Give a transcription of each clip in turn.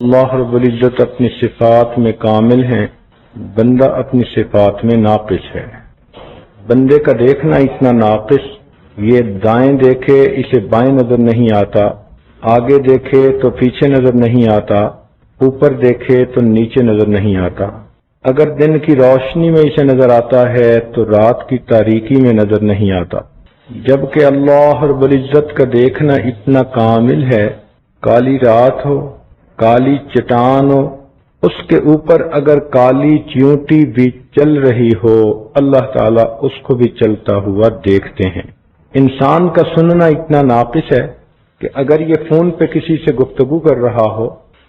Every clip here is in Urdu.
اللہ رب العزت اپنی صفات میں کامل ہیں، بندہ اپنی صفات میں ناقص ہے۔ بندے کا دیکھنا اتنا ناقص، یہ دائیں دیکھے اسے بائیں نظر نہیں آتا، آگے دیکھے تو پیچھے نظر نہیں آتا، اوپر دیکھے تو نیچے نظر نہیں آتا۔ اگر دن کی روشنی میں اسے نظر آتا ہے تو رات کی تاریکی میں نظر نہیں آتا۔ جبکہ اللہ رب العزت کا دیکھنا اتنا کامل ہے، کالی رات ہو، کالی چٹان ہو، اس کے اوپر اگر کالی چیونٹی بھی چل رہی ہو، اللہ تعالیٰ اس کو بھی چلتا ہوا دیکھتے ہیں۔ انسان کا سننا اتنا ناقص ہے کہ اگر یہ فون پہ کسی سے گفتگو کر رہا ہو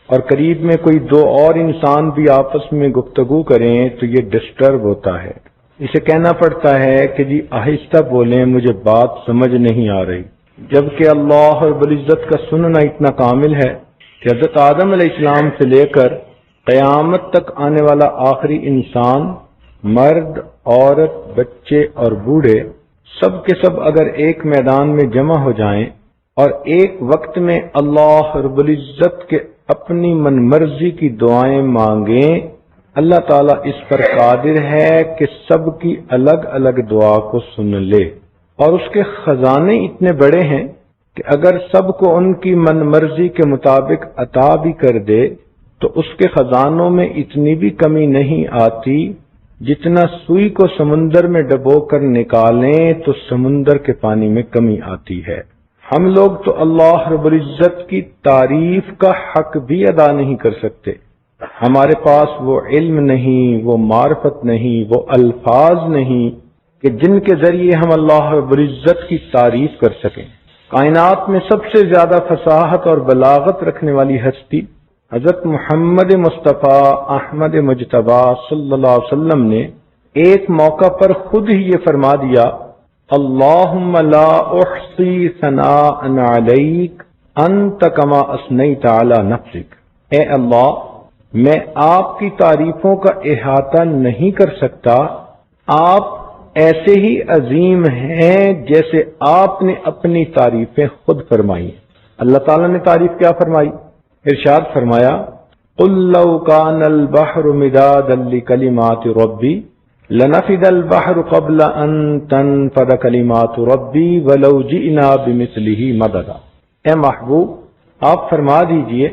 اور قریب میں کوئی دو اور انسان بھی آپس میں گفتگو کریں تو یہ ڈسٹرب ہوتا ہے، اسے کہنا پڑتا ہے کہ جی آہستہ بولیں، مجھے بات سمجھ نہیں آ رہی۔ جبکہ اللہ رب العزت کا سننا اتنا کامل ہے کہ حضرت آدم علیہ السلام سے لے کر قیامت تک آنے والا آخری انسان، مرد، عورت، بچے اور بوڑھے، سب کے سب اگر ایک میدان میں جمع ہو جائیں اور ایک وقت میں اللہ رب العزت کے اپنی من مرضی کی دعائیں مانگیں، اللہ تعالیٰ اس پر قادر ہے کہ سب کی الگ الگ دعا کو سن لے، اور اس کے خزانے اتنے بڑے ہیں کہ اگر سب کو ان کی من مرضی کے مطابق عطا بھی کر دے تو اس کے خزانوں میں اتنی بھی کمی نہیں آتی، جتنا سوئی کو سمندر میں ڈبو کر نکالیں تو سمندر کے پانی میں کمی آتی ہے۔ ہم لوگ تو اللہ رب العزت کی تعریف کا حق بھی ادا نہیں کر سکتے، ہمارے پاس وہ علم نہیں، وہ معرفت نہیں، وہ الفاظ نہیں کہ جن کے ذریعے ہم اللہ رب العزت کی تعریف کر سکیں۔ کائنات میں سب سے زیادہ فصاحت اور بلاغت رکھنے والی ہستی حضرت محمد مصطفیٰ احمد مجتبی صلی اللہ علیہ وسلم نے ایک موقع پر خود ہی یہ فرما دیا، اللہم لا احصی ثناء علیک انت کما اثنیت علی نفسک، اے اللہ میں آپ کی تعریفوں کا احاطہ نہیں کر سکتا، آپ ایسے ہی عظیم ہیں جیسے آپ نے اپنی تعریفیں خود فرمائی۔ اللہ تعالیٰ نے تعریف کیا فرمائی؟ ارشاد فرمایا، قل لو کان البحر مدادا لکلمات ربی لنفد البحر قبل ان تنفد کلمات ربی ولو جئنا بمثلہ مددا۔ اے محبوب آپ فرما دیجئے،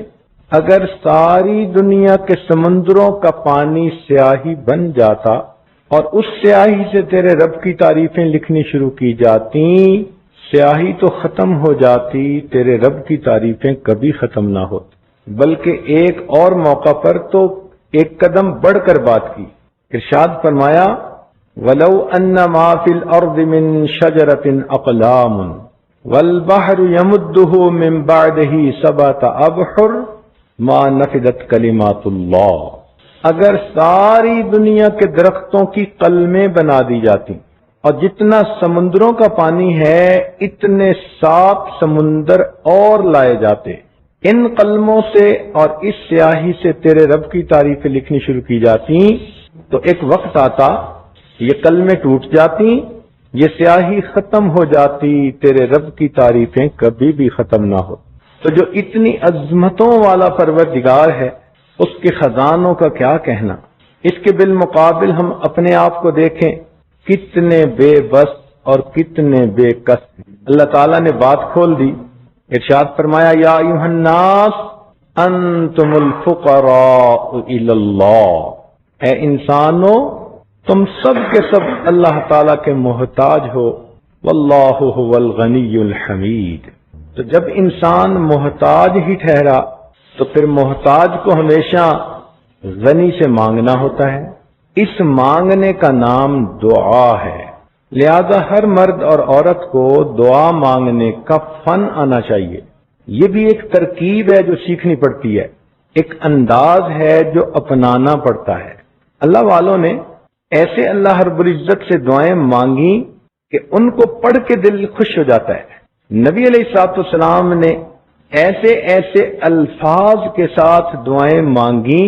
اگر ساری دنیا کے سمندروں کا پانی سیاہی بن جاتا اور اس سیاہی سے تیرے رب کی تعریفیں لکھنی شروع کی جاتی، سیاہی تو ختم ہو جاتی، تیرے رب کی تعریفیں کبھی ختم نہ ہوتی۔ بلکہ ایک اور موقع پر تو ایک قدم بڑھ کر بات کی، ارشاد فرمایا، وَلَوْ أَنَّ مَا فِي الْأَرْضِ مِن شَجَرَةٍ أَقْلَامٌ وَالْبَحْرُ يَمُدُّهُ مِن بَعْدِهِ سَبْعَةَ أَبْحُرٍ مَا نَفِدَتْ كَلِمَاتُ اللَّهِ، اگر ساری دنیا کے درختوں کی قلمیں بنا دی جاتی اور جتنا سمندروں کا پانی ہے اتنے 7 سمندر اور لائے جاتے، ان قلموں سے اور اس سیاہی سے تیرے رب کی تعریفیں لکھنی شروع کی جاتی تو ایک وقت آتا یہ قلمیں ٹوٹ جاتی، یہ سیاہی ختم ہو جاتی، تیرے رب کی تعریفیں کبھی بھی ختم نہ ہو۔ تو جو اتنی عظمتوں والا پروردگار ہے اس کے خزانوں کا کیا کہنا، اس کے بالمقابل ہم اپنے آپ کو دیکھیں، کتنے بے بس اور کتنے بے کس۔ اللہ تعالیٰ نے بات کھول دی، ارشاد فرمایا، یا ایھا الناس انتم الفقراء الی اللہ، اے انسانو تم سب کے سب اللہ تعالیٰ کے محتاج ہو، واللہ هو الغنی الحمید۔ تو جب انسان محتاج ہی ٹھہرا تو پھر محتاج کو ہمیشہ غنی سے مانگنا ہوتا ہے، اس مانگنے کا نام دعا ہے۔ لہذا ہر مرد اور عورت کو دعا مانگنے کا فن آنا چاہیے، یہ بھی ایک ترکیب ہے جو سیکھنی پڑتی ہے، ایک انداز ہے جو اپنانا پڑتا ہے۔ اللہ والوں نے ایسے اللہ رب العزت سے دعائیں مانگی کہ ان کو پڑھ کے دل خوش ہو جاتا ہے۔ نبی علیہ الصلوۃ والسلام نے ایسے ایسے الفاظ کے ساتھ دعائیں مانگی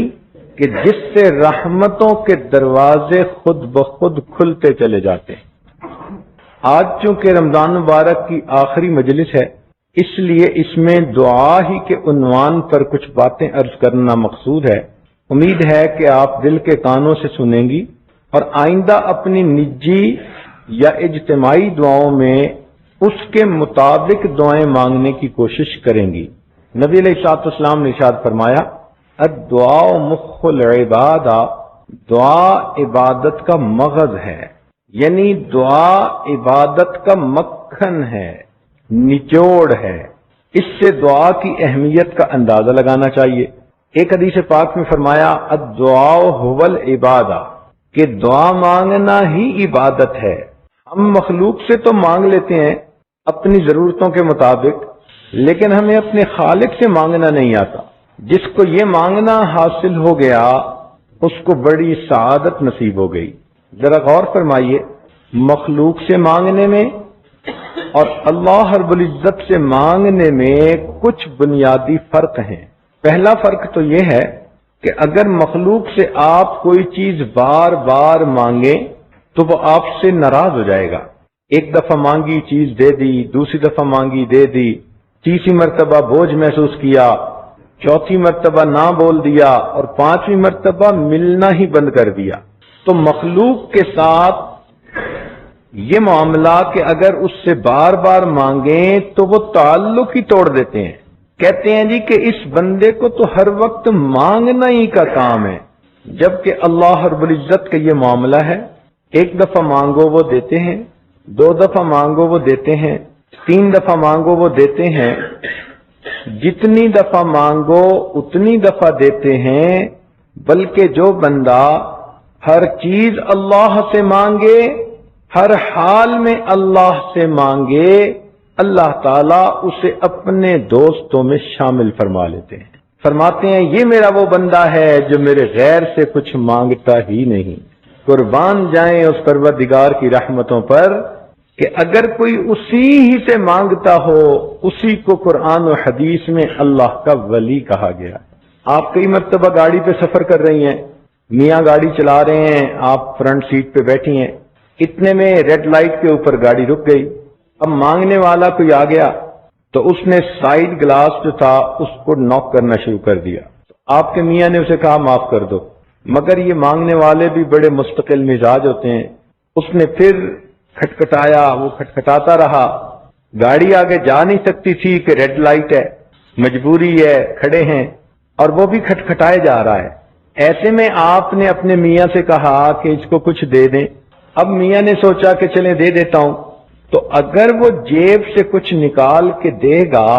کہ جس سے رحمتوں کے دروازے خود بخود کھلتے چلے جاتے ہیں۔ آج چونکہ رمضان مبارک کی آخری مجلس ہے اس لیے اس میں دعا ہی کے عنوان پر کچھ باتیں عرض کرنا مقصود ہے۔ امید ہے کہ آپ دل کے کانوں سے سنیں گی اور آئندہ اپنی نجی یا اجتماعی دعاؤں میں اس کے مطابق دعائیں مانگنے کی کوشش کریں گی۔ نبی علیہ الصلوۃ والسلام نے ارشاد فرمایا، الدعاء مخ العبادہ، دعا عبادت کا مغز ہے، یعنی دعا عبادت کا مکھن ہے، نچوڑ ہے۔ اس سے دعا کی اہمیت کا اندازہ لگانا چاہیے۔ ایک حدیث پاک میں فرمایا، الدعاء هو العبادہ، کہ دعا مانگنا ہی عبادت ہے۔ ہم مخلوق سے تو مانگ لیتے ہیں اپنی ضرورتوں کے مطابق، لیکن ہمیں اپنے خالق سے مانگنا نہیں آتا۔ جس کو یہ مانگنا حاصل ہو گیا اس کو بڑی سعادت نصیب ہو گئی۔ ذرا غور فرمائیے، مخلوق سے مانگنے میں اور اللہ رب العزت سے مانگنے میں کچھ بنیادی فرق ہیں۔ پہلا فرق تو یہ ہے کہ اگر مخلوق سے آپ کوئی چیز بار بار مانگیں تو وہ آپ سے ناراض ہو جائے گا۔ ایک دفعہ مانگی چیز دے دی، دوسری دفعہ مانگی دے دی، تیسری مرتبہ بوجھ محسوس کیا، چوتھی مرتبہ نہ بول دیا اور پانچویں مرتبہ ملنا ہی بند کر دیا۔ تو مخلوق کے ساتھ یہ معاملہ کہ اگر اس سے بار بار مانگیں تو وہ تعلق ہی توڑ دیتے ہیں۔ کہتے ہیں جی کہ اس بندے کو تو ہر وقت مانگنا ہی کا کام ہے، جبکہ اللہ رب العزت کا یہ معاملہ ہے، ایک دفعہ مانگو وہ دیتے ہیں، دو دفعہ مانگو وہ دیتے ہیں، تین دفعہ مانگو وہ دیتے ہیں، جتنی دفعہ مانگو اتنی دفعہ دیتے ہیں۔ بلکہ جو بندہ ہر چیز اللہ سے مانگے، ہر حال میں اللہ سے مانگے، اللہ تعالیٰ اسے اپنے دوستوں میں شامل فرما لیتے ہیں۔ فرماتے ہیں یہ میرا وہ بندہ ہے جو میرے غیر سے کچھ مانگتا ہی نہیں۔ قربان جائیں اس پروردگار کی رحمتوں پر کہ اگر کوئی اسی ہی سے مانگتا ہو، اسی کو قرآن و حدیث میں اللہ کا ولی کہا گیا۔ آپ کئی مرتبہ گاڑی پہ سفر کر رہی ہیں، میاں گاڑی چلا رہے ہیں، آپ فرنٹ سیٹ پہ بیٹھی ہیں، اتنے میں ریڈ لائٹ کے اوپر گاڑی رک گئی۔ اب مانگنے والا کوئی آ گیا تو اس نے سائیڈ گلاس جو تھا اس کو ناک کرنا شروع کر دیا۔ آپ کے میاں نے اسے کہا معاف کر دو، مگر یہ مانگنے والے بھی بڑے مستقل مزاج ہوتے ہیں۔ اس نے پھر کھٹکھٹایا، وہ کھٹکھٹاتا رہا، گاڑی آگے جا نہیں سکتی تھی کہ ریڈ لائٹ ہے، مجبوری ہے، کھڑے ہیں، اور وہ بھی کھٹکھٹائے جا رہا ہے۔ ایسے میں آپ نے اپنے میاں سے کہا کہ اس کو کچھ دے دیں۔ اب میاں نے سوچا کہ چلیں دے دیتا ہوں، تو اگر وہ جیب سے کچھ نکال کے دے گا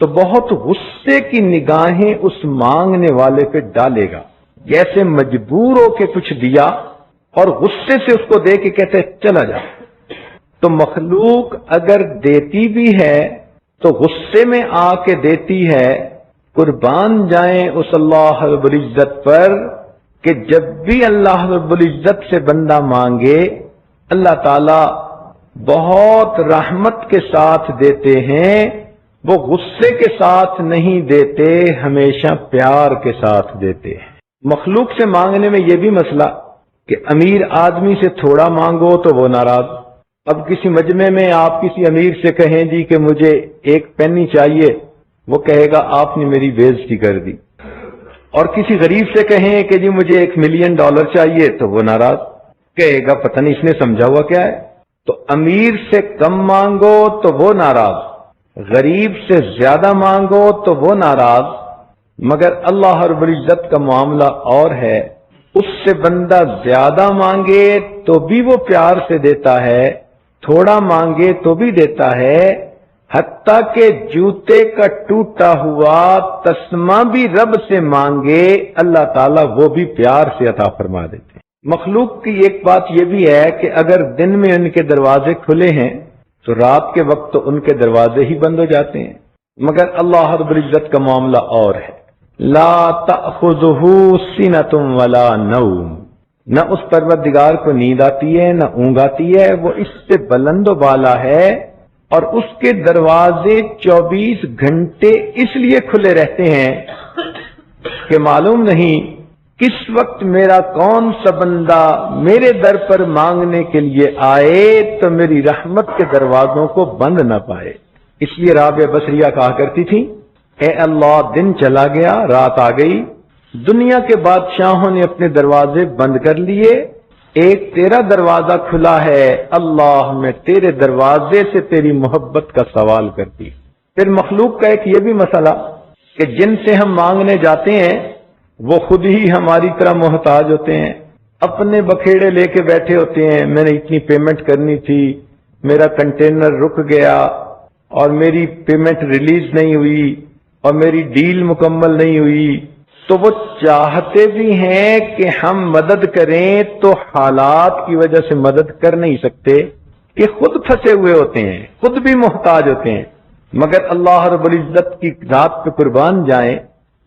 تو بہت غصے کی نگاہیں اس مانگنے والے پہ ڈالے گا، جیسے مجبور ہو کے کچھ دیا اور غصے سے اس کو دے کے کہتے چلا جا۔ تو مخلوق اگر دیتی بھی ہے تو غصے میں آ کے دیتی ہے۔ قربان جائیں اس اللہ رب العزت پر کہ جب بھی اللہ رب العزت سے بندہ مانگے اللہ تعالی بہت رحمت کے ساتھ دیتے ہیں، وہ غصے کے ساتھ نہیں دیتے، ہمیشہ پیار کے ساتھ دیتے ہیں۔ مخلوق سے مانگنے میں یہ بھی مسئلہ کہ امیر آدمی سے تھوڑا مانگو تو وہ ناراض۔ اب کسی مجمع میں آپ کسی امیر سے کہیں جی کہ مجھے ایک پینی چاہیے، وہ کہے گا آپ نے میری بےعزتی کر دی۔ اور کسی غریب سے کہیں کہ جی مجھے $1 ملین چاہیے تو وہ ناراض، کہے گا پتہ نہیں اس نے سمجھا ہوا کیا ہے۔ تو امیر سے کم مانگو تو وہ ناراض، غریب سے زیادہ مانگو تو وہ ناراض، مگر اللہ رب العزت کا معاملہ اور ہے۔ اس سے بندہ زیادہ مانگے تو بھی وہ پیار سے دیتا ہے، تھوڑا مانگے تو بھی دیتا ہے، حتیٰ کہ جوتے کا ٹوٹا ہوا تسمہ بھی رب سے مانگے اللہ تعالیٰ وہ بھی پیار سے عطا فرما دیتے ہیں۔ مخلوق کی ایک بات یہ بھی ہے کہ اگر دن میں ان کے دروازے کھلے ہیں تو رات کے وقت تو ان کے دروازے ہی بند ہو جاتے ہیں، مگر اللہ رب العزت کا معاملہ اور ہے۔ لا تأخذہ سنۃ ولا نوم، نہ اس پروردگار کو نیند آتی ہے نہ اونگ آتی ہے، وہ اس سے بلند و بالا ہے، اور اس کے دروازے 24 گھنٹے اس لیے کھلے رہتے ہیں کہ معلوم نہیں کس وقت میرا کون سا بندہ میرے در پر مانگنے کے لیے آئے تو میری رحمت کے دروازوں کو بند نہ پائے۔ اس لیے رابعہ بصریہ کہا کرتی تھی، اے اللہ دن چلا گیا رات آ گئی، دنیا کے بادشاہوں نے اپنے دروازے بند کر لیے، ایک تیرا دروازہ کھلا ہے، اللہ میں تیرے دروازے سے تیری محبت کا سوال کرتی۔ پھر مخلوق کا ایک یہ بھی مسئلہ کہ جن سے ہم مانگنے جاتے ہیں وہ خود ہی ہماری طرح محتاج ہوتے ہیں، اپنے بکھیڑے لے کے بیٹھے ہوتے ہیں، میں نے اتنی پیمنٹ کرنی تھی، میرا کنٹینر رک گیا اور میری پیمنٹ ریلیز نہیں ہوئی اور میری ڈیل مکمل نہیں ہوئی، تو وہ چاہتے بھی ہیں کہ ہم مدد کریں تو حالات کی وجہ سے مدد کر نہیں سکتے کہ خود پھنسے ہوئے ہوتے ہیں، خود بھی محتاج ہوتے ہیں۔ مگر اللہ رب العزت کی ذات پہ قربان جائیں،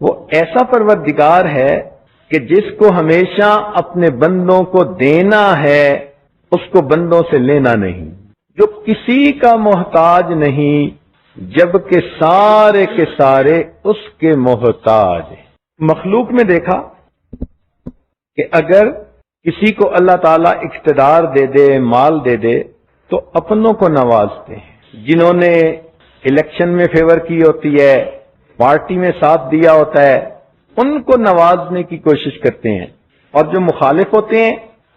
وہ ایسا پروردگار ہے کہ جس کو ہمیشہ اپنے بندوں کو دینا ہے، اس کو بندوں سے لینا نہیں، جو کسی کا محتاج نہیں جبکہ سارے کے سارے اس کے محتاج ہیں۔ مخلوق میں دیکھا کہ اگر کسی کو اللہ تعالیٰ اقتدار دے دے، مال دے دے، تو اپنوں کو نوازتے ہیں، جنہوں نے الیکشن میں فیور کی ہوتی ہے، پارٹی میں ساتھ دیا ہوتا ہے، ان کو نوازنے کی کوشش کرتے ہیں، اور جو مخالف ہوتے ہیں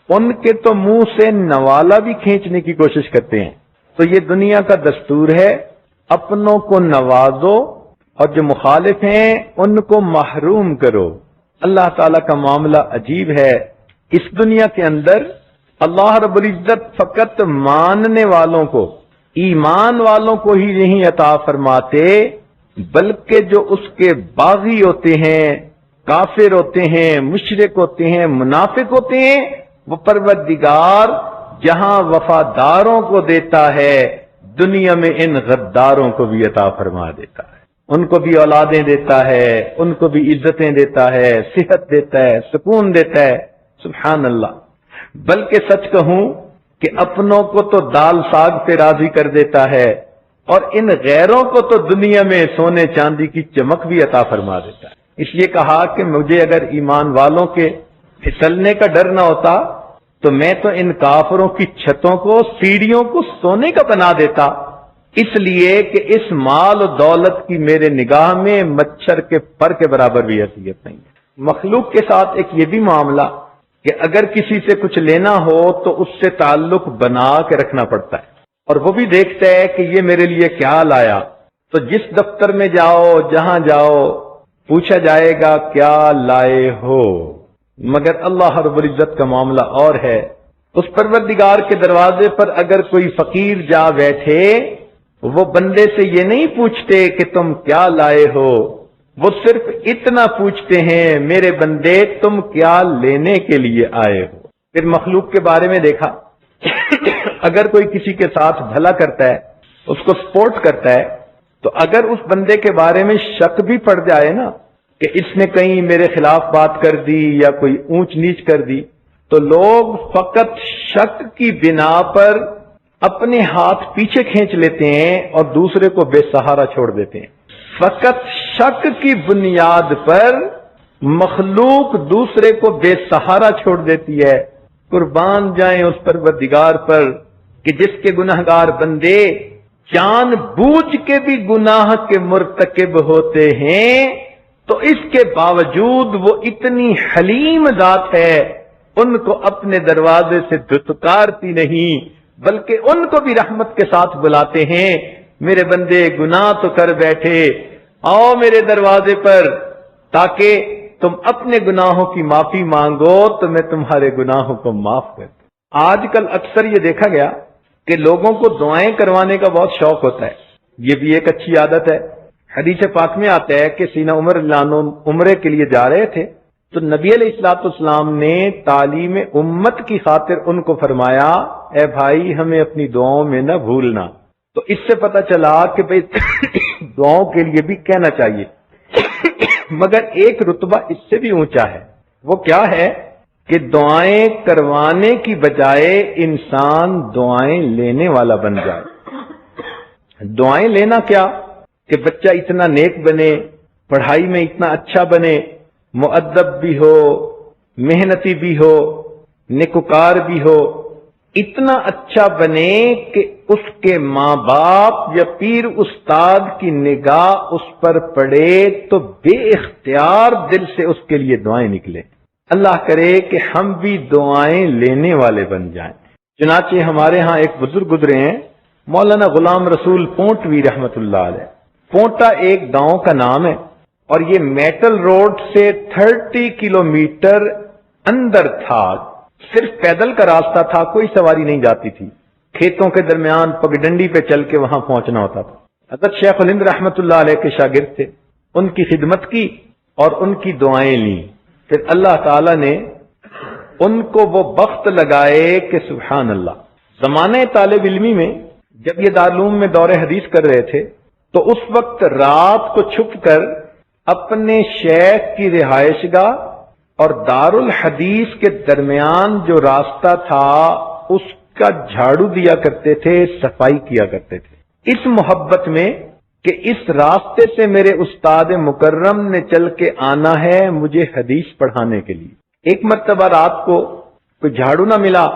ان کے تو منہ سے نوالا بھی کھینچنے کی کوشش کرتے ہیں۔ تو یہ دنیا کا دستور ہے، اپنوں کو نوازو اور جو مخالف ہیں ان کو محروم کرو۔ اللہ تعالیٰ کا معاملہ عجیب ہے، اس دنیا کے اندر اللہ رب العزت فقط ماننے والوں کو، ایمان والوں کو ہی نہیں عطا فرماتے، بلکہ جو اس کے باغی ہوتے ہیں، کافر ہوتے ہیں، مشرک ہوتے ہیں، منافق ہوتے ہیں، وہ پروردگار جہاں وفاداروں کو دیتا ہے، دنیا میں ان غداروں کو بھی عطا فرما دیتا ہے، ان کو بھی اولادیں دیتا ہے، ان کو بھی عزتیں دیتا ہے، صحت دیتا ہے، سکون دیتا ہے، سبحان اللہ۔ بلکہ سچ کہوں کہ اپنوں کو تو دال ساگ پہ راضی کر دیتا ہے، اور ان غیروں کو تو دنیا میں سونے چاندی کی چمک بھی عطا فرما دیتا ہے۔ اس لیے کہا کہ مجھے اگر ایمان والوں کے پھسلنے کا ڈر نہ ہوتا تو میں تو ان کافروں کی چھتوں کو، سیڑھیوں کو سونے کا بنا دیتا، اس لیے کہ اس مال و دولت کی میرے نگاہ میں مچھر کے پر کے برابر بھی حیثیت نہیں ہے۔ مخلوق کے ساتھ ایک یہ بھی معاملہ کہ اگر کسی سے کچھ لینا ہو تو اس سے تعلق بنا کے رکھنا پڑتا ہے، اور وہ بھی دیکھتا ہے کہ یہ میرے لیے کیا لایا۔ تو جس دفتر میں جاؤ، جہاں جاؤ، پوچھا جائے گا کیا لائے ہو۔ مگر اللہ رب العزت کا معاملہ اور ہے، اس پروردگار کے دروازے پر اگر کوئی فقیر جا بیٹھے، وہ بندے سے یہ نہیں پوچھتے کہ تم کیا لائے ہو، وہ صرف اتنا پوچھتے ہیں میرے بندے تم کیا لینے کے لیے آئے ہو۔ پھر مخلوق کے بارے میں دیکھا، اگر کوئی کسی کے ساتھ بھلا کرتا ہے، اس کو سپورٹ کرتا ہے، تو اگر اس بندے کے بارے میں شک بھی پڑ جائے نا کہ اس نے کہیں میرے خلاف بات کر دی یا کوئی اونچ نیچ کر دی، تو لوگ فقط شک کی بنا پر اپنے ہاتھ پیچھے کھینچ لیتے ہیں اور دوسرے کو بے سہارا چھوڑ دیتے ہیں۔ فقط شک کی بنیاد پر مخلوق دوسرے کو بے سہارا چھوڑ دیتی ہے۔ قربان جائیں اس پروردگار پر کہ جس کے گناہگار بندے جان بوجھ کے بھی گناہ کے مرتکب ہوتے ہیں، تو اس کے باوجود وہ اتنی حلیم ذات ہے، ان کو اپنے دروازے سے دھتکارتی نہیں، بلکہ ان کو بھی رحمت کے ساتھ بلاتے ہیں، میرے بندے گناہ تو کر بیٹھے، آؤ میرے دروازے پر تاکہ تم اپنے گناہوں کی معافی مانگو تو میں تمہارے گناہوں کو معاف کر دوں۔ آج کل اکثر یہ دیکھا گیا کہ لوگوں کو دعائیں کروانے کا بہت شوق ہوتا ہے، یہ بھی ایک اچھی عادت ہے۔ حدیث پاک میں آتا ہے کہ سیدنا عمر رضی اللہ عنہ عمرے کے لیے جا رہے تھے، تو نبی علیہ الصلوۃ والسلام نے تعلیم امت کی خاطر ان کو فرمایا، اے بھائی ہمیں اپنی دعاؤں میں نہ بھولنا۔ تو اس سے پتہ چلا کہ بھئی دعاؤں کے لیے بھی کہنا چاہیے، مگر ایک رتبہ اس سے بھی اونچا ہے۔ وہ کیا ہے کہ دعائیں کروانے کی بجائے انسان دعائیں لینے والا بن جائے۔ دعائیں لینا کیا کہ بچہ اتنا نیک بنے، پڑھائی میں اتنا اچھا بنے، مؤدب بھی ہو، محنتی بھی ہو، نیکوکار بھی ہو، اتنا اچھا بنے کہ اس کے ماں باپ یا پیر استاد کی نگاہ اس پر پڑے تو بے اختیار دل سے اس کے لیے دعائیں نکلیں۔ اللہ کرے کہ ہم بھی دعائیں لینے والے بن جائیں۔ چنانچہ ہمارے ہاں ایک بزرگ گزرے ہیں، مولانا غلام رسول پونٹوی رحمت اللہ علیہ۔ پونٹا ایک گاؤں کا نام ہے اور یہ میٹل روڈ سے 30 کلومیٹر اندر تھا، صرف پیدل کا راستہ تھا، کوئی سواری نہیں جاتی تھی، کھیتوں کے درمیان پگڈنڈی پہ چل کے وہاں پہنچنا ہوتا تھا۔ حضرت شیخ الہند رحمت اللہ علیہ کے شاگرد تھے، ان کی خدمت کی اور ان کی دعائیں لیں، پھر اللہ تعالی نے ان کو وہ بخت لگائے کہ سبحان اللہ۔ زمانہ طالب علمی میں جب یہ دارالعلوم میں دور حدیث کر رہے تھے تو اس وقت رات کو چھپ کر اپنے شیخ کی رہائش گاہ اور دارالحدیث کے درمیان جو راستہ تھا اس کا جھاڑو دیا کرتے تھے، صفائی کیا کرتے تھے، اس محبت میں کہ اس راستے سے میرے استاد مکرم نے چل کے آنا ہے مجھے حدیث پڑھانے کے لیے۔ ایک مرتبہ رات کو کوئی جھاڑو نہ ملا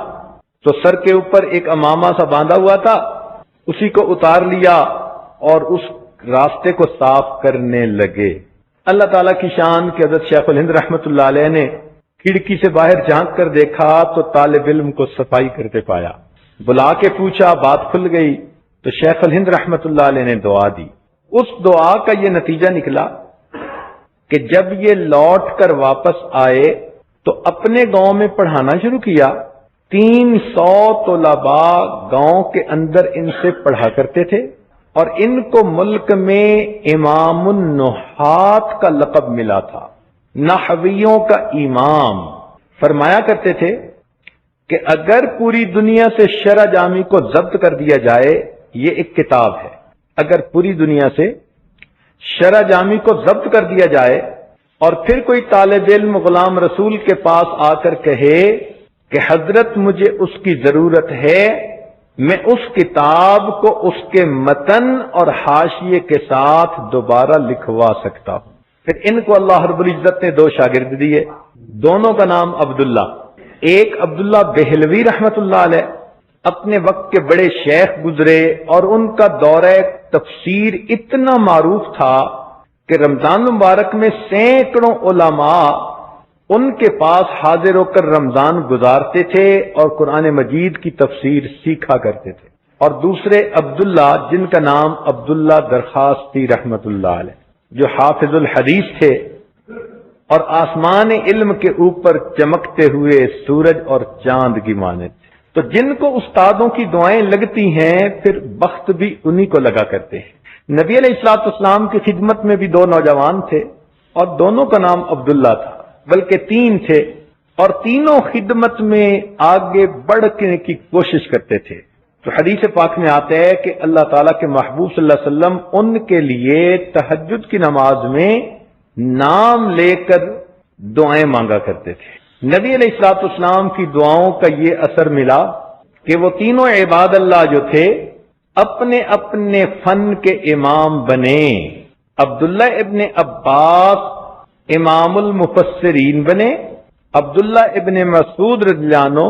تو سر کے اوپر ایک امامہ سا باندھا ہوا تھا، اسی کو اتار لیا اور اس راستے کو صاف کرنے لگے۔ اللہ تعالیٰ کی شان کہ حضرت شیخ الہند رحمت اللہ علیہ نے کھڑکی سے باہر جھانک کر دیکھا تو طالب علم کو صفائی کرتے پایا، بلا کے پوچھا، بات کھل گئی تو شیخ الہند رحمت اللہ علیہ نے دعا دی۔ اس دعا کا یہ نتیجہ نکلا کہ جب یہ لوٹ کر واپس آئے تو اپنے گاؤں میں پڑھانا شروع کیا۔ 300 طلباء گاؤں کے اندر ان سے پڑھا کرتے تھے اور ان کو ملک میں امام النحات کا لقب ملا تھا، نحویوں کا امام۔ فرمایا کرتے تھے کہ اگر پوری دنیا سے شرع جامی کو ضبط کر دیا جائے، یہ ایک کتاب ہے، اگر پوری دنیا سے شرع جامی کو ضبط کر دیا جائے اور پھر کوئی طالب علم غلام رسول کے پاس آ کر کہے کہ حضرت مجھے اس کی ضرورت ہے، میں اس کتاب کو اس کے متن اور حاشیے کے ساتھ دوبارہ لکھوا سکتا ہوں۔ پھر ان کو اللہ رب العزت نے 2 شاگرد دیے، دونوں کا نام عبداللہ، ایک عبداللہ بہلوی رحمت اللہ علیہ، اپنے وقت کے بڑے شیخ گزرے اور ان کا دورہ تفسیر اتنا معروف تھا کہ رمضان مبارک میں سینکڑوں علماء ان کے پاس حاضر ہو کر رمضان گزارتے تھے اور قرآن مجید کی تفسیر سیکھا کرتے تھے۔ اور دوسرے عبداللہ جن کا نام عبداللہ درخواستی رحمت اللہ علیہ، جو حافظ الحدیث تھے اور آسمان علم کے اوپر چمکتے ہوئے سورج اور چاند کی مانند تھے۔ تو جن کو استادوں کی دعائیں لگتی ہیں پھر بخت بھی انہی کو لگا کرتے ہیں۔ نبی علیہ الصلوۃ والسلام کی خدمت میں بھی 2 نوجوان تھے اور دونوں کا نام عبداللہ تھا، بلکہ 3 تھے، اور تینوں خدمت میں آگے بڑھنے کی کوشش کرتے تھے۔ تو حدیث پاک میں آتا ہے کہ اللہ تعالیٰ کے محبوب صلی اللہ علیہ وسلم ان کے لیے تہجد کی نماز میں نام لے کر دعائیں مانگا کرتے تھے۔ نبی علیہ الصلوۃ والسلام کی دعاؤں کا یہ اثر ملا کہ وہ تینوں عباد اللہ جو تھے اپنے اپنے فن کے امام بنے۔ عبداللہ ابن عباس امام المفسرین بنے، عبداللہ ابن مسعود رضی اللہ عنہ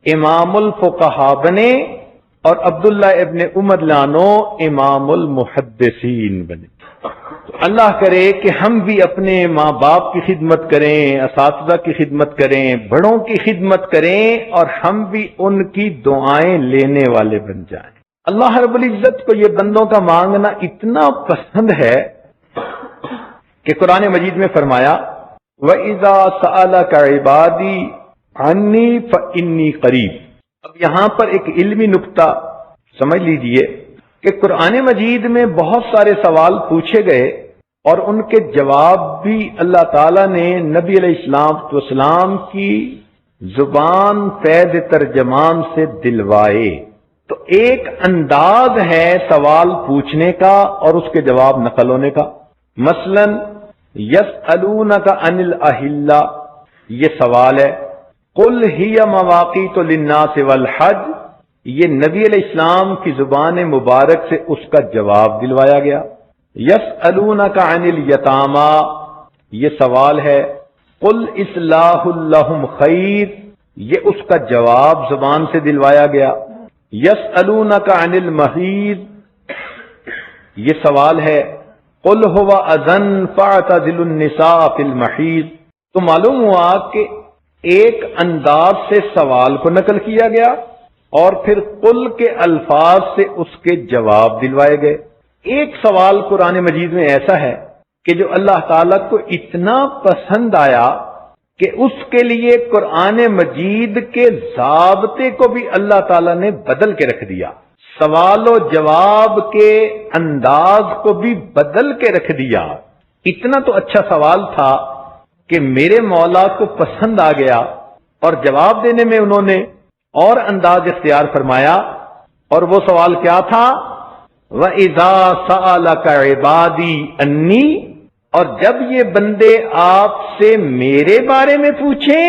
امام الفقہا بنے، اور عبداللہ ابن عمر رضی اللہ عنہ امام المحدثین بنے۔ تو اللہ کرے کہ ہم بھی اپنے ماں باپ کی خدمت کریں، اساتذہ کی خدمت کریں، بڑوں کی خدمت کریں اور ہم بھی ان کی دعائیں لینے والے بن جائیں۔ اللہ رب العزت کو یہ بندوں کا مانگنا اتنا پسند ہے کہ قرآن مجید میں فرمایا وَإِذَا سَأَلَكَ عِبَادِي عَنِّي فَإِنِّي قَرِيبٌ۔ اب یہاں پر ایک علمی نکتہ سمجھ لیجئے کہ قرآن مجید میں بہت سارے سوال پوچھے گئے اور ان کے جواب بھی اللہ تعالیٰ نے نبی علیہ السلام کی زبان فیض ترجمان سے دلوائے۔ تو ایک انداز ہے سوال پوچھنے کا اور اس کے جواب نقل ہونے کا۔ مثلا یسألونک عن الاہلہ، یہ سوال ہے، قل ہی مواقیت للناس والحج، یہ نبی علیہ السلام کی زبان مبارک سے اس کا جواب دلوایا گیا۔ یسألونک عن الیتامی، یہ سوال ہے، قل اصلاح لہم خیر، یہ اس کا جواب زبان سے دلوایا گیا۔ یسألونک عن المحیض، یہ سوال ہے، قل هو اذن فاعتزلوا النساء فی المحیض۔ تو معلوم ہوا کہ ایک انداز سے سوال کو نقل کیا گیا اور پھر قل کے الفاظ سے اس کے جواب دلوائے گئے۔ ایک سوال قرآن مجید میں ایسا ہے کہ جو اللہ تعالیٰ کو اتنا پسند آیا کہ اس کے لیے قرآن مجید کے ضابطے کو بھی اللہ تعالیٰ نے بدل کے رکھ دیا، سوال و جواب کے انداز کو بھی بدل کے رکھ دیا۔ اتنا تو اچھا سوال تھا کہ میرے مولا کو پسند آ گیا، اور جواب دینے میں انہوں نے اور انداز اختیار فرمایا، اور وہ سوال کیا تھا؟ وَإِذَا سَأَلَكَ عِبَادِي أَنِّي، اور جب یہ بندے آپ سے میرے بارے میں پوچھیں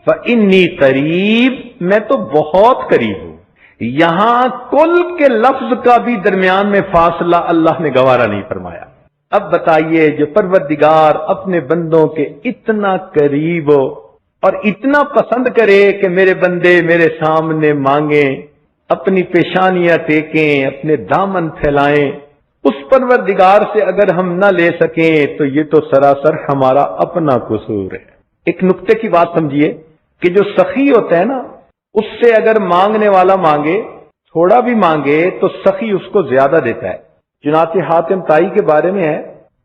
فَإِنِّي قریب، میں تو بہت قریب ہوں۔ یہاں کل کے لفظ کا بھی درمیان میں فاصلہ اللہ نے گوارا نہیں فرمایا۔ اب بتائیے، جو پروردگار اپنے بندوں کے اتنا قریب ہو اور اتنا پسند کرے کہ میرے بندے میرے سامنے مانگیں، اپنی پیشانیاں ٹیکیں، اپنے دامن پھیلائیں، اس پروردگار سے اگر ہم نہ لے سکیں تو یہ تو سراسر ہمارا اپنا قصور ہے۔ ایک نقطے کی بات سمجھیے کہ جو سخی ہوتا ہے نا، اس سے اگر مانگنے والا مانگے، تھوڑا بھی مانگے، تو سخی اس کو زیادہ دیتا ہے۔ چنانچہ حاتم طائی کے بارے میں ہے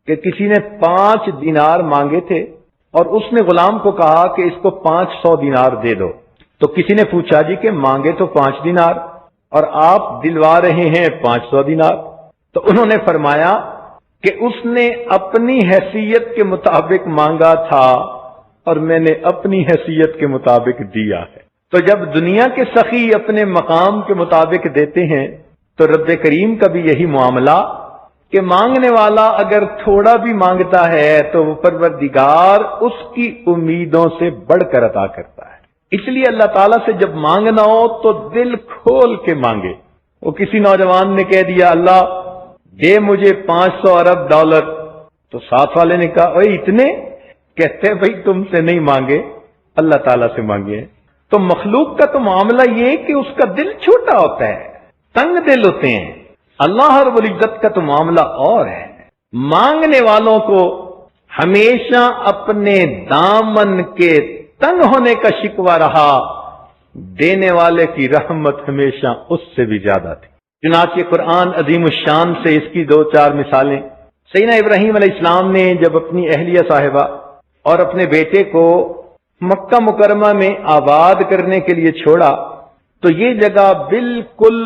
کہ کسی نے 5 دینار مانگے تھے اور اس نے غلام کو کہا کہ اس کو 500 دینار دے دو۔ تو کسی نے پوچھا جی کہ مانگے تو 5 دینار اور آپ دلوا رہے ہیں 500 دینار، تو انہوں نے فرمایا کہ اس نے اپنی حیثیت کے مطابق مانگا تھا اور میں نے اپنی حیثیت کے مطابق دیا ہے۔ تو جب دنیا کے سخی اپنے مقام کے مطابق دیتے ہیں تو رب کریم کا بھی یہی معاملہ کہ مانگنے والا اگر تھوڑا بھی مانگتا ہے تو وہ پروردگار اس کی امیدوں سے بڑھ کر عطا کرتا ہے۔ اس لیے اللہ تعالیٰ سے جب مانگنا ہو تو دل کھول کے مانگے۔ وہ کسی نوجوان نے کہہ دیا اللہ دے مجھے 500 ارب ڈالر، تو ساتھ والے نے کہا اوے اتنے؟ کہتے ہیں بھائی تم سے نہیں مانگے، اللہ تعالیٰ سے مانگے۔ تو مخلوق کا تو معاملہ یہ کہ اس کا دل چھوٹا ہوتا ہے، تنگ دل ہوتے ہیں۔ اللہ رب العزت کا تو معاملہ اور ہے، مانگنے والوں کو ہمیشہ اپنے دامن کے تنگ ہونے کا شکوہ رہا، دینے والے کی رحمت ہمیشہ اس سے بھی زیادہ تھی۔ چنانچہ قرآن عظیم الشان سے اس کی 2-4 مثالیں۔ سیدنا ابراہیم علیہ السلام نے جب اپنی اہلیہ صاحبہ اور اپنے بیٹے کو مکہ مکرمہ میں آباد کرنے کے لیے چھوڑا تو یہ جگہ بالکل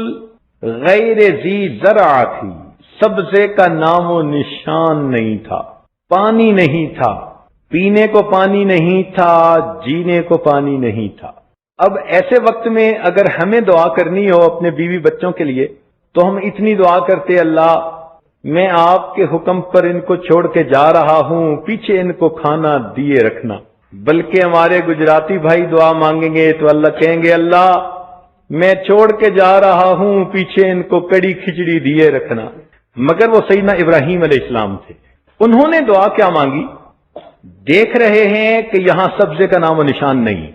غیر ذی زرع تھی، سبزے کا نام و نشان نہیں تھا، پانی نہیں تھا، پینے کو پانی نہیں تھا، جینے کو پانی نہیں تھا۔ اب ایسے وقت میں اگر ہمیں دعا کرنی ہو اپنے بیوی بچوں کے لیے تو ہم اتنی دعا کرتے اللہ میں آپ کے حکم پر ان کو چھوڑ کے جا رہا ہوں، پیچھے ان کو کھانا دیے رکھنا۔ بلکہ ہمارے گجراتی بھائی دعا مانگیں گے تو اللہ کہیں گے اللہ میں چھوڑ کے جا رہا ہوں، پیچھے ان کو کڑی کھچڑی دیے رکھنا۔ مگر وہ سیدنا ابراہیم علیہ السلام تھے، انہوں نے دعا کیا مانگی؟ دیکھ رہے ہیں کہ یہاں سبزے کا نام و نشان نہیں،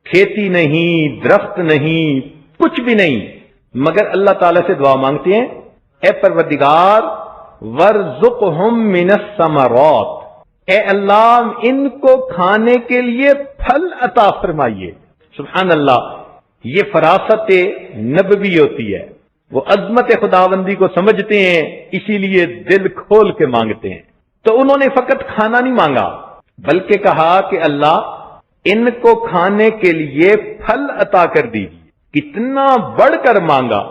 کھیتی نہیں، درخت نہیں، کچھ بھی نہیں، مگر اللہ تعالیٰ سے دعا مانگتے ہیں اے پروردگار وَارْزُقْهُم مِّنَ الثَّمَرَاتِ، اے اللہ ان کو کھانے کے لیے پھل عطا فرمائیے۔ سبحان اللہ، یہ فراست نبوی ہوتی ہے، وہ عظمت خداوندی کو سمجھتے ہیں، اسی لیے دل کھول کے مانگتے ہیں۔ تو انہوں نے فقط کھانا نہیں مانگا بلکہ کہا کہ اللہ ان کو کھانے کے لیے پھل عطا کر دیجیے۔ کتنا بڑھ کر مانگا،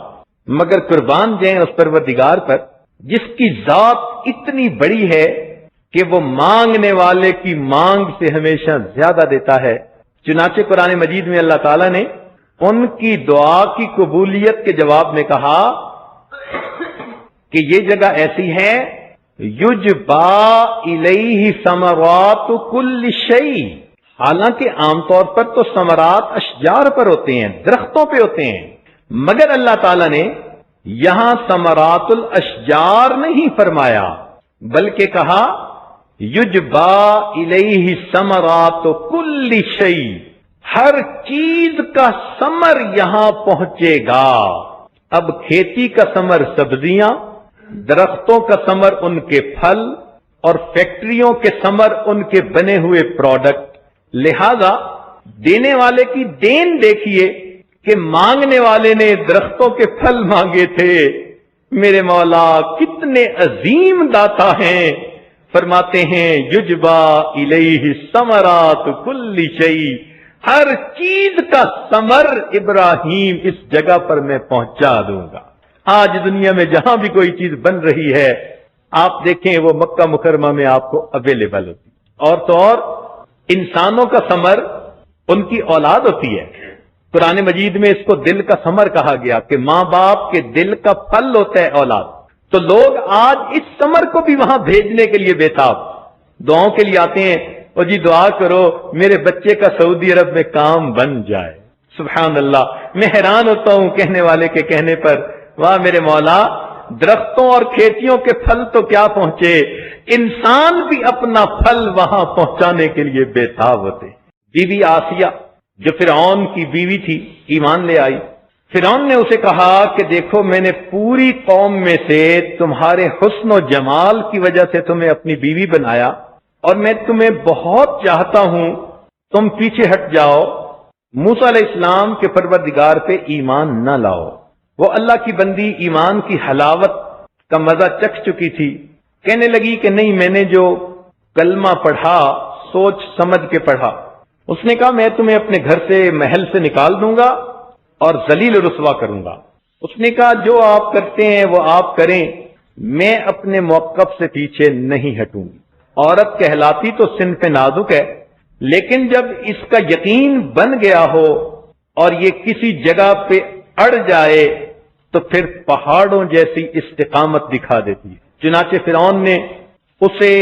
مگر قربان جائیں اس پروردگار پر جس کی ذات اتنی بڑی ہے کہ وہ مانگنے والے کی مانگ سے ہمیشہ زیادہ دیتا ہے۔ چنانچہ قرآن مجید میں اللہ تعالیٰ نے ان کی دعا کی قبولیت کے جواب میں کہا کہ یہ جگہ ایسی ہے یجبا الیہ ثمرات کل شیء، حالانکہ عام طور پر تو ثمرات اشجار پر ہوتے ہیں، درختوں پہ ہوتے ہیں، مگر اللہ تعالیٰ نے یہاں ثمرات الاشجار نہیں فرمایا بلکہ کہا یجبا الیہ ثمرات کل شیء، ہر چیز کا ثمر یہاں پہنچے گا۔ اب کھیتی کا ثمر سبزیاں، درختوں کا ثمر ان کے پھل، اور فیکٹریوں کے ثمر ان کے بنے ہوئے پروڈکٹ۔ لہذا دینے والے کی دین دیکھیے کہ مانگنے والے نے درختوں کے پھل مانگے تھے۔ میرے مولا کتنے عظیم داتا ہیں، فرماتے ہیں یجبا الیہ ثمرات کل شیء، ہر چیز کا ثمر ابراہیم اس جگہ پر میں پہنچا دوں گا۔ آج دنیا میں جہاں بھی کوئی چیز بن رہی ہے آپ دیکھیں وہ مکہ مکرمہ میں آپ کو اویلیبل ہوتی، اور تو اور انسانوں کا ثمر ان کی اولاد ہوتی ہے۔ قرآن مجید میں اس کو دل کا ثمر کہا گیا کہ ماں باپ کے دل کا پھل ہوتا ہے اولاد۔ تو لوگ آج اس ثمر کو بھی وہاں بھیجنے کے لیے بےتاب، دعاؤں کے لیے آتے ہیں، اور جی دعا کرو میرے بچے کا سعودی عرب میں کام بن جائے۔ سبحان اللہ، میں حیران ہوتا ہوں کہنے والے کے کہنے پر، واہ میرے مولا، درختوں اور کھیتیوں کے پھل تو کیا پہنچے، انسان بھی اپنا پھل وہاں پہنچانے کے لیے بےتاب ہوتے۔ بی بی آسیہ جو فرعون کی بیوی تھی ایمان لے آئی۔ فرعون نے اسے کہا کہ دیکھو میں نے پوری قوم میں سے تمہارے حسن و جمال کی وجہ سے تمہیں اپنی بیوی بنایا، اور میں تمہیں بہت چاہتا ہوں، تم پیچھے ہٹ جاؤ، موسیٰ علیہ السلام کے پروردگار پہ ایمان نہ لاؤ۔ وہ اللہ کی بندی ایمان کی حلاوت کا مزہ چکھ چکی تھی، کہنے لگی کہ نہیں، میں نے جو کلمہ پڑھا سوچ سمجھ کے پڑھا۔ اس نے کہا میں تمہیں اپنے گھر سے محل سے نکال دوں گا اور ذلیل و رسوا کروں گا۔ اس نے کہا جو آپ کرتے ہیں وہ آپ کریں، میں اپنے موقف سے پیچھے نہیں ہٹوں گی۔ عورت کہلاتی تو صنف نازک ہے، لیکن جب اس کا یقین بن گیا ہو اور یہ کسی جگہ پہ اڑ جائے تو پھر پہاڑوں جیسی استقامت دکھا دیتی ہے۔ چنانچہ فرعون نے اسے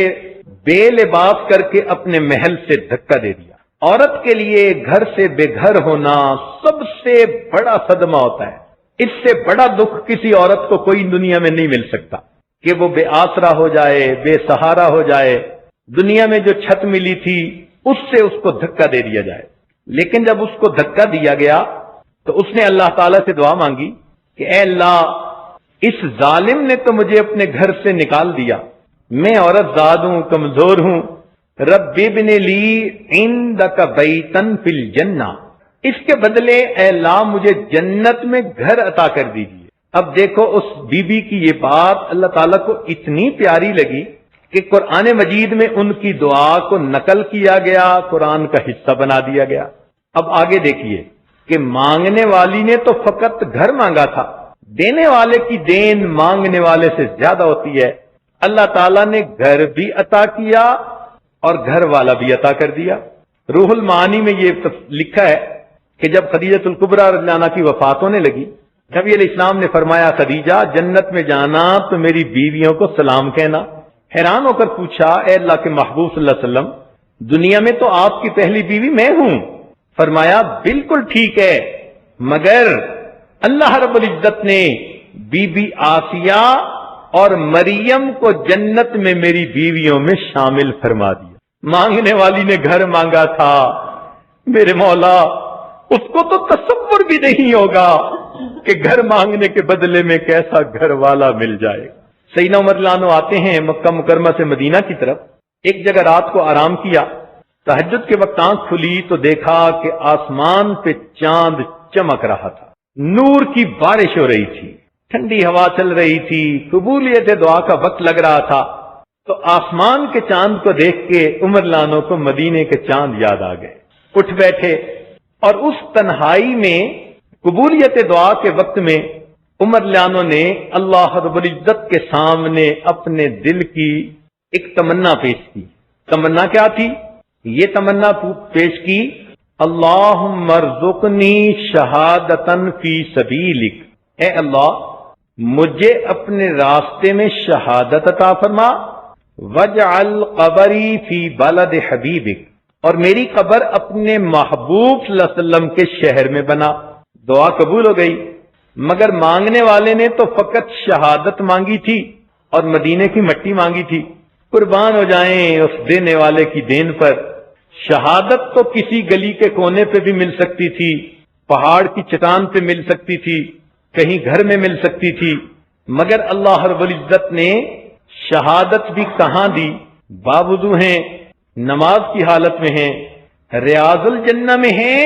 بے لباس کر کے اپنے محل سے دھکا دے دیا۔ عورت کے لیے گھر سے بے گھر ہونا سب سے بڑا صدمہ ہوتا ہے۔ اس سے بڑا دکھ کسی عورت کو کوئی دنیا میں نہیں مل سکتا کہ وہ بے آسرا ہو جائے، بے سہارا ہو جائے، دنیا میں جو چھت ملی تھی اس سے اس کو دھکا دے دیا جائے۔ لیکن جب اس کو دھکا دیا گیا تو اس نے اللہ تعالیٰ سے دعا مانگی کہ اے اللہ، اس ظالم نے تو مجھے اپنے گھر سے نکال دیا، میں عورت زاد ہوں، کمزور ہوں، رب ابن لی عندک بیتن فی الجنہ، اس کے بدلے اے اللہ مجھے جنت میں گھر عطا کر دیجیے۔ اب دیکھو اس بی بی کی یہ بات اللہ تعالیٰ کو اتنی پیاری لگی کہ قرآن مجید میں ان کی دعا کو نقل کیا گیا، قرآن کا حصہ بنا دیا گیا۔ اب آگے دیکھیے کہ مانگنے والی نے تو فقط گھر مانگا تھا، دینے والے کی دین مانگنے والے سے زیادہ ہوتی ہے۔ اللہ تعالیٰ نے گھر بھی عطا کیا اور گھر والا بھی عطا کر دیا۔ روح المعانی میں یہ لکھا ہے کہ جب خدیجہ الکبریٰ رضی اللہ عنہا کی وفات ہونے لگی، نبی علیہ السلام نے فرمایا خدیجہ جنت میں جانا تو میری بیویوں کو سلام کہنا۔ حیران ہو کر پوچھا اے اللہ کے محبوب صلی اللہ علیہ وسلم، دنیا میں تو آپ کی پہلی بیوی میں ہوں۔ فرمایا بالکل ٹھیک ہے، مگر اللہ رب العزت نے بی بی آسیہ اور مریم کو جنت میں میری بیویوں میں شامل فرما دیا۔ مانگنے والی نے گھر مانگا تھا، میرے مولا اس کو تو تصور بھی نہیں ہوگا کہ گھر مانگنے کے بدلے میں کیسا گھر والا مل جائے۔ سیدنا عمر رضی اللہ عنہ آتے ہیں مکہ مکرمہ سے مدینہ کی طرف، ایک جگہ رات کو آرام کیا، تہجد کے وقت آنکھ کھلی تو دیکھا کہ آسمان پہ چاند چمک رہا تھا، نور کی بارش ہو رہی تھی، ٹھنڈی ہوا چل رہی تھی، قبولیت دعا کا وقت لگ رہا تھا۔ تو آسمان کے چاند کو دیکھ کے عمر رضی اللہ عنہ کو مدینے کے چاند یاد آ گئے، اٹھ بیٹھے، اور اس تنہائی میں قبولیت دعا کے وقت میں عمر رضی اللہ عنہ نے اللہ رب العزت کے سامنے اپنے دل کی ایک تمنا پیش کی۔ تمنا کیا تھی؟ یہ تمنا پیش کی اللہم ارزقنی شہادتن فی سبیلک، اے اللہ مجھے اپنے راستے میں شہادت عطا فرما، وجعل قبری فی بلد حبیبک، اور میری قبر اپنے محبوب صلی اللہ علیہ وسلم کے شہر میں بنا۔ دعا قبول ہو گئی، مگر مانگنے والے نے تو فقط شہادت مانگی تھی اور مدینے کی مٹی مانگی تھی۔ قربان ہو جائیں اس دینے والے کی دین پر، شہادت تو کسی گلی کے کونے پہ بھی مل سکتی تھی، پہاڑ کی چٹان پہ مل سکتی تھی، کہیں گھر میں مل سکتی تھی، مگر اللہ رب العزت نے شہادت بھی کہاں دی؟ باوضو ہیں، نماز کی حالت میں ہیں، ریاض الجنہ میں ہیں،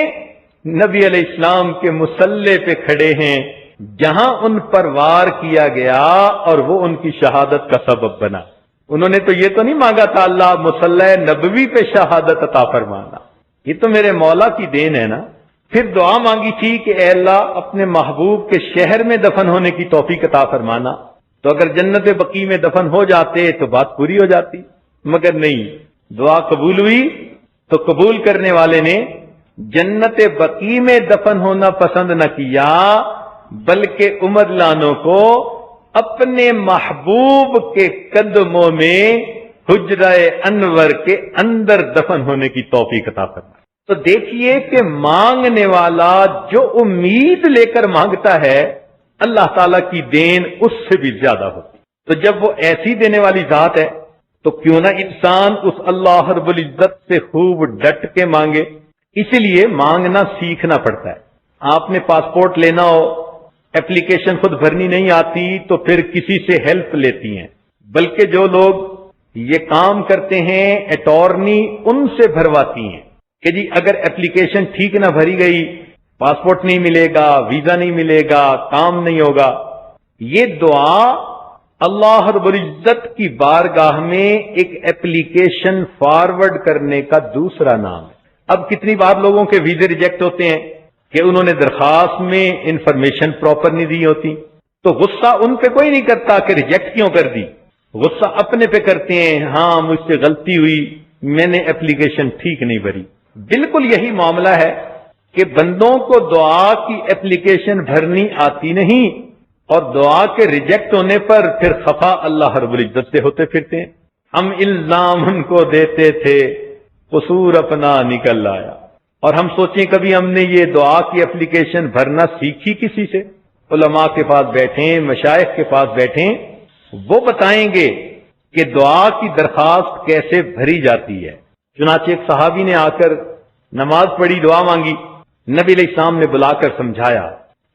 نبی علیہ السلام کے مصلی پہ کھڑے ہیں، جہاں ان پر وار کیا گیا اور وہ ان کی شہادت کا سبب بنا۔ انہوں نے تو یہ تو نہیں مانگا تھا اللہ مصلی نبوی پہ شہادت عطا فرمانا، یہ تو میرے مولا کی دین ہے نا۔ پھر دعا مانگی تھی کہ اے اللہ اپنے محبوب کے شہر میں دفن ہونے کی توفیق عطا فرمانا، تو اگر جنت بقیع میں دفن ہو جاتے تو بات پوری ہو جاتی، مگر نہیں، دعا قبول ہوئی تو قبول کرنے والے نے جنت بقیع میں دفن ہونا پسند نہ کیا، بلکہ عمر لانوں کو اپنے محبوب کے قدموں میں حجرہ انور کے اندر دفن ہونے کی توفیق عطا فرمائی۔ تو دیکھیے کہ مانگنے والا جو امید لے کر مانگتا ہے اللہ تعالیٰ کی دین اس سے بھی زیادہ ہوتی۔ تو جب وہ ایسی دینے والی ذات ہے تو کیوں نہ انسان اس اللہ رب العزت سے خوب ڈٹ کے مانگے۔ اسی لیے مانگنا سیکھنا پڑتا ہے۔ آپ نے پاسپورٹ لینا ہو، اپلیکیشن خود بھرنی نہیں آتی تو پھر کسی سے ہیلپ لیتی ہیں، بلکہ جو لوگ یہ کام کرتے ہیں اٹارنی ان سے بھرواتی ہیں کہ جی اگر اپلیکیشن ٹھیک نہ بھری گئی پاسپورٹ نہیں ملے گا، ویزا نہیں ملے گا، کام نہیں ہوگا۔ یہ دعا اللہ رب العزت کی بارگاہ میں ایک اپلیکیشن فارورڈ کرنے کا دوسرا نام ہے۔ اب کتنی بار لوگوں کے ویزے ریجیکٹ ہوتے ہیں کہ انہوں نے درخواست میں انفارمیشن پراپر نہیں دی ہوتی، تو غصہ ان پہ کوئی نہیں کرتا کہ ریجیکٹ کیوں کر دی، غصہ اپنے پہ کرتے ہیں، ہاں مجھ سے غلطی ہوئی، میں نے اپلیکیشن ٹھیک نہیں بھری۔ بالکل یہی معاملہ ہے کہ بندوں کو دعا کی اپلیکیشن بھرنی آتی نہیں اور دعا کے ریجیکٹ ہونے پر پھر خفا اللہ رب العزت سے ہوتے پھرتے ہیں۔ ہم الزام ان کو دیتے تھے، قصور اپنا نکل آیا۔ اور ہم سوچیں کبھی ہم نے یہ دعا کی اپلیکیشن بھرنا سیکھی کسی سے؟ علماء کے پاس بیٹھیں، مشائخ کے پاس بیٹھیں، وہ بتائیں گے کہ دعا کی درخواست کیسے بھری جاتی ہے۔ چنانچہ ایک صحابی نے آ کر نماز پڑھی، دعا مانگی، نبی علیہ السلام نے بلا کر سمجھایا،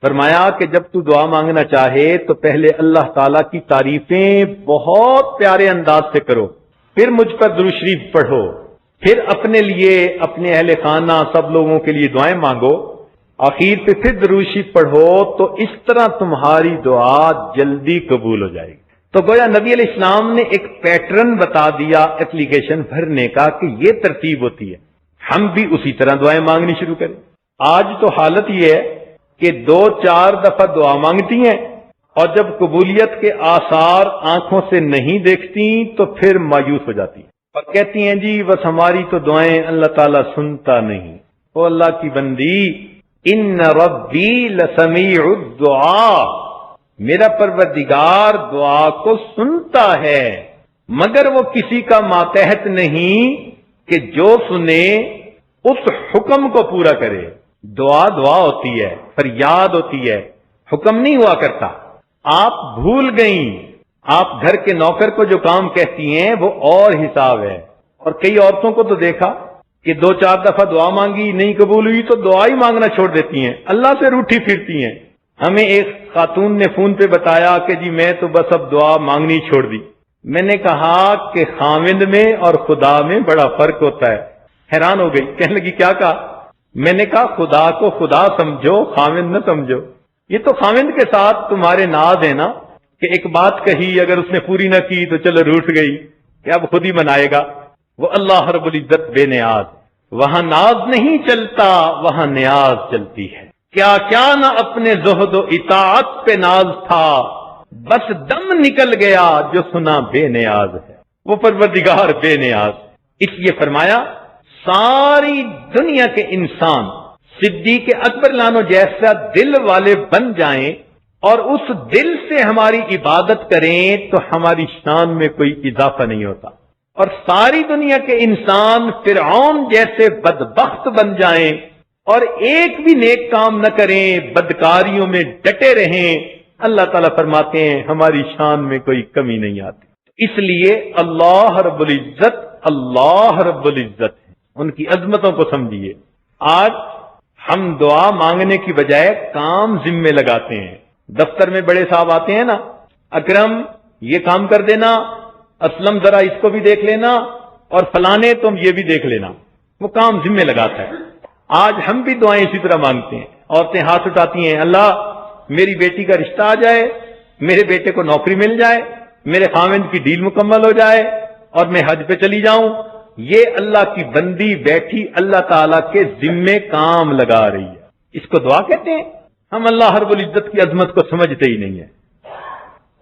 فرمایا کہ جب تو دعا مانگنا چاہے تو پہلے اللہ تعالیٰ کی تعریفیں بہت پیارے انداز سے کرو، پھر مجھ پر درود شریف پڑھو، پھر اپنے لیے، اپنے اہل خانہ، سب لوگوں کے لیے دعائیں مانگو، آخر پہ پھر درود شریف پڑھو، تو اس طرح تمہاری دعا جلدی قبول ہو جائے گی۔ تو گویا نبی علیہ السلام نے ایک پیٹرن بتا دیا اپلیکیشن بھرنے کا کہ یہ ترتیب ہوتی ہے، ہم بھی اسی طرح دعائیں مانگنی شروع کریں۔ آج تو حالت یہ ہے کہ 2-4 دفعہ دعا مانگتی ہیں اور جب قبولیت کے آثار آنکھوں سے نہیں دیکھتی تو پھر مایوس ہو جاتی ہیں اور کہتی ہیں جی بس ہماری تو دعائیں اللہ تعالیٰ سنتا نہیں۔ او اللہ کی بندی، ان ربی لسمیع الدعاء، میرا پروردگار دعا کو سنتا ہے، مگر وہ کسی کا ماتحت نہیں کہ جو سنے اس حکم کو پورا کرے۔ دعا دعا ہوتی ہے، فریاد ہوتی ہے، حکم نہیں ہوا کرتا۔ آپ بھول گئیں، آپ گھر کے نوکر کو جو کام کہتی ہیں وہ اور حساب ہے۔ اور کئی عورتوں کو تو دیکھا کہ 2-4 دفعہ دعا مانگی نہیں قبول ہوئی تو دعا ہی مانگنا چھوڑ دیتی ہیں، اللہ سے روٹھی پھرتی ہیں۔ ہمیں ایک خاتون نے فون پہ بتایا کہ جی میں تو بس اب دعا مانگنی چھوڑ دی۔ میں نے کہا کہ خاوند میں اور خدا میں بڑا فرق ہوتا ہے۔ حیران ہو گئی، کہنے لگی کیا کہا؟ میں نے کہا خدا کو خدا سمجھو، خاوند نہ سمجھو۔ یہ تو خاوند کے ساتھ تمہارے ناز ہے نا کہ ایک بات کہی اگر اس نے پوری نہ کی تو چلو روٹھ گئی کہ اب خود ہی منائے گا۔ وہ اللہ رب العزت بے نیاز، وہاں ناز نہیں چلتا، وہاں نیاز چلتی ہے۔ کیا کیا نہ اپنے زہد و اطاعت پہ ناز تھا، بس دم نکل گیا جو سنا بے نیاز ہے۔ وہ پروردگار بے نیاز، اس لیے فرمایا ساری دنیا کے انسان صدیق اکبر لانو جیسا دل والے بن جائیں اور اس دل سے ہماری عبادت کریں تو ہماری شان میں کوئی اضافہ نہیں ہوتا، اور ساری دنیا کے انسان فرعون جیسے بدبخت بن جائیں اور ایک بھی نیک کام نہ کریں، بدکاریوں میں ڈٹے رہیں، اللہ تعالیٰ فرماتے ہیں ہماری شان میں کوئی کمی نہیں آتی۔ اس لیے اللہ رب العزت ان کی عظمتوں کو سمجھیے۔ آج ہم دعا مانگنے کی بجائے کام ذمے لگاتے ہیں۔ دفتر میں بڑے صاحب آتے ہیں نا، اکرم یہ کام کر دینا، اسلم ذرا اس کو بھی دیکھ لینا، اور فلانے تم یہ بھی دیکھ لینا، وہ کام ذمے لگاتا ہے۔ آج ہم بھی دعائیں اسی طرح مانگتے ہیں۔ عورتیں ہاتھ اٹھاتی ہیں، اللہ میری بیٹی کا رشتہ آ جائے، میرے بیٹے کو نوکری مل جائے، میرے خاوند کی ڈیل مکمل ہو جائے اور میں حج پہ چلی جاؤں۔ یہ اللہ کی بندی بیٹھی اللہ تعالیٰ کے ذمے کام لگا رہی ہے، اس کو دعا کہتے ہیں؟ ہم اللہ رب العزت کی عظمت کو سمجھتے ہی نہیں ہیں۔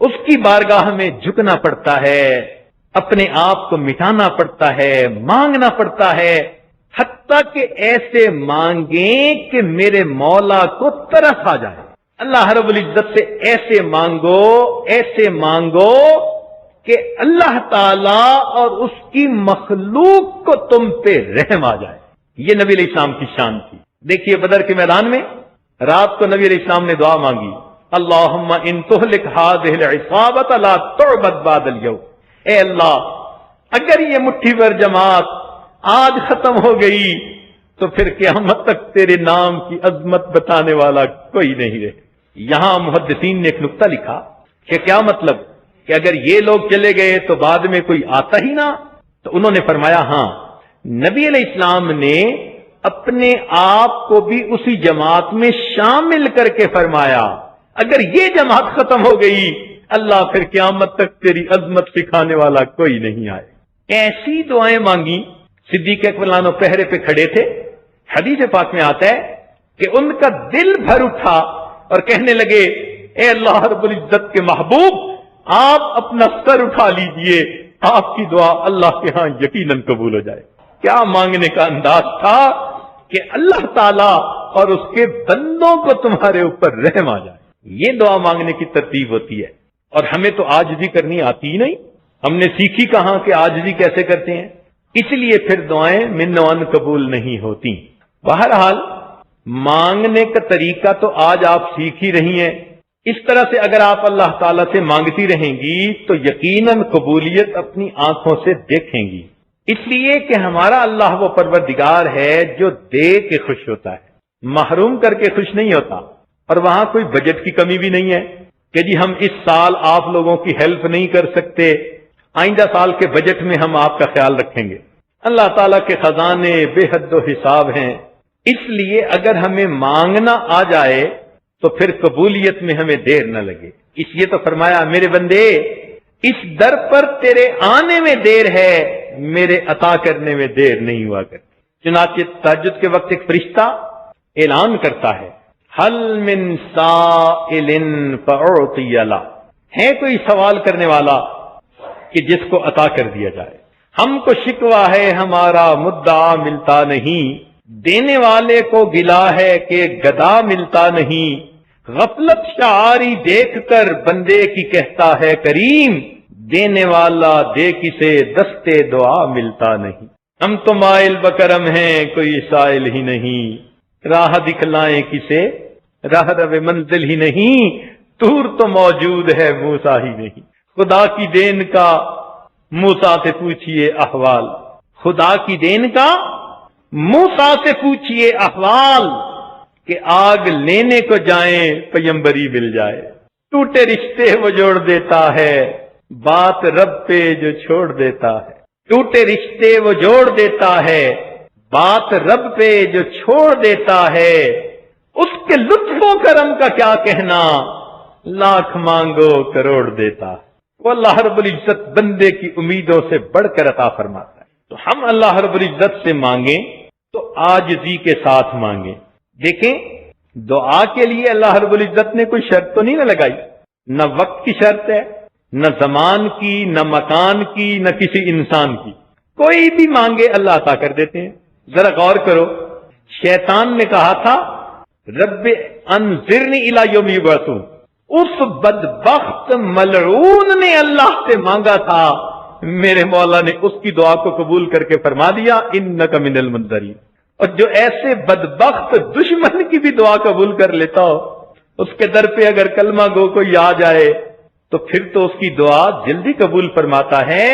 اس کی بارگاہ میں جھکنا پڑتا ہے، اپنے آپ کو مٹانا پڑتا ہے، مانگنا پڑتا ہے، حتیٰ کہ ایسے مانگیں کہ میرے مولا کو ترس آ جائے۔ اللہ رب العزت سے ایسے مانگو کہ اللہ تعالی اور اس کی مخلوق کو تم پہ رحم آ جائے۔ یہ نبی علیہ السلام کی شان تھی۔ دیکھیے بدر کے میدان میں رات کو نبی علیہ السلام نے دعا مانگی، اللہم ان تہلک ہذہ العصابۃ لا تعبد بعد اليوم۔ اے اللہ اگر یہ مٹھی بھر جماعت آج ختم ہو گئی تو پھر قیامت تک تیرے نام کی عظمت بتانے والا کوئی نہیں رہے۔ یہاں محدثین نے ایک نقطہ لکھا کہ کیا مطلب کہ اگر یہ لوگ چلے گئے تو بعد میں کوئی آتا ہی نہ؟ تو انہوں نے فرمایا ہاں، نبی علیہ السلام نے اپنے آپ کو بھی اسی جماعت میں شامل کر کے فرمایا اگر یہ جماعت ختم ہو گئی اللہ پھر قیامت تک تیری عظمت سکھانے والا کوئی نہیں آئے۔ ایسی دعائیں مانگی۔ صدیق اکبر عنہ پہرے پہ کھڑے تھے، حدیث پاک میں آتا ہے کہ ان کا دل بھر اٹھا اور کہنے لگے اے اللہ رب العزت کے محبوب آپ اپنا سر اٹھا لیجئے، آپ کی دعا اللہ کے ہاں یقیناً قبول ہو جائے۔ کیا مانگنے کا انداز تھا کہ اللہ تعالیٰ اور اس کے بندوں کو تمہارے اوپر رحم آ جائے۔ یہ دعا مانگنے کی ترتیب ہوتی ہے، اور ہمیں تو عاجزی کرنی آتی ہی نہیں۔ ہم نے سیکھی کہاں کہ عاجزی کیسے کرتے ہیں، اس لیے پھر دعائیں من و ان قبول نہیں ہوتی۔ بہرحال مانگنے کا طریقہ تو آج آپ سیکھ ہی رہی ہیں۔ اس طرح سے اگر آپ اللہ تعالیٰ سے مانگتی رہیں گی تو یقیناً قبولیت اپنی آنکھوں سے دیکھیں گی، اس لیے کہ ہمارا اللہ وہ پروردگار ہے جو دے کے خوش ہوتا ہے، محروم کر کے خوش نہیں ہوتا۔ اور وہاں کوئی بجٹ کی کمی بھی نہیں ہے کہ جی ہم اس سال آپ لوگوں کی ہیلپ نہیں کر سکتے، آئندہ سال کے بجٹ میں ہم آپ کا خیال رکھیں گے۔ اللہ تعالیٰ کے خزانے بے حد و حساب ہیں، اس لیے اگر ہمیں مانگنا آ جائے تو پھر قبولیت میں ہمیں دیر نہ لگے۔ اس لیے تو فرمایا میرے بندے اس در پر تیرے آنے میں دیر ہے، میرے عطا کرنے میں دیر نہیں ہوا کرتی۔ چنانچہ تہجد کے وقت ایک فرشتہ اعلان کرتا ہے حل من سائل فاعطی لہ، ہے کوئی سوال کرنے والا کہ جس کو عطا کر دیا جائے۔ ہم کو شکوہ ہے ہمارا مدعا ملتا نہیں، دینے والے کو گلا ہے کہ گدا ملتا نہیں، غفلت شعاری دیکھ کر بندے کی کہتا ہے کریم، دینے والا دے کسے دستے دعا ملتا نہیں۔ ہم تو مائل بکرم ہیں کوئی سائل ہی نہیں، راہ دکھلائیں کسے راہ رو منزل ہی نہیں، طور تو موجود ہے موسیٰ ہی نہیں۔ خدا کی دین کا موسیٰ سے پوچھئے احوال، خدا کی دین کا موسیٰ سے پوچھئے احوال، کہ آگ لینے کو جائیں پیمبری مل جائے۔ ٹوٹے رشتے وہ جوڑ دیتا ہے، بات رب پہ جو چھوڑ دیتا ہے۔ ٹوٹے رشتے وہ جوڑ دیتا ہے، بات رب پہ جو چھوڑ دیتا ہے۔ اس کے لطف و کرم کا کیا کہنا، لاکھ مانگو کروڑ دیتا ہے۔ وہ اللہ رب العزت بندے کی امیدوں سے بڑھ کر عطا فرماتا ہے۔ تو ہم اللہ رب العزت سے مانگیں تو عاجزی کے ساتھ مانگیں۔ دیکھیں دعا کے لیے اللہ رب العزت نے کوئی شرط تو نہیں نہ لگائی، نہ وقت کی شرط ہے، نہ زمان کی، نہ مکان کی، نہ کسی انسان کی۔ کوئی بھی مانگے اللہ عطا کر دیتے ہیں۔ ذرا غور کرو، شیطان نے کہا تھا رب انظرنی الی یوم یبعثون، اس بدبخت ملعون نے اللہ سے مانگا تھا، میرے مولا نے اس کی دعا کو قبول کر کے فرما دیا انک من المنظرین۔ اور جو ایسے بدبخت دشمن کی بھی دعا قبول کر لیتا ہو، اس کے در پہ اگر کلمہ گو کوئی آ جائے تو پھر تو اس کی دعا جلدی قبول فرماتا ہے۔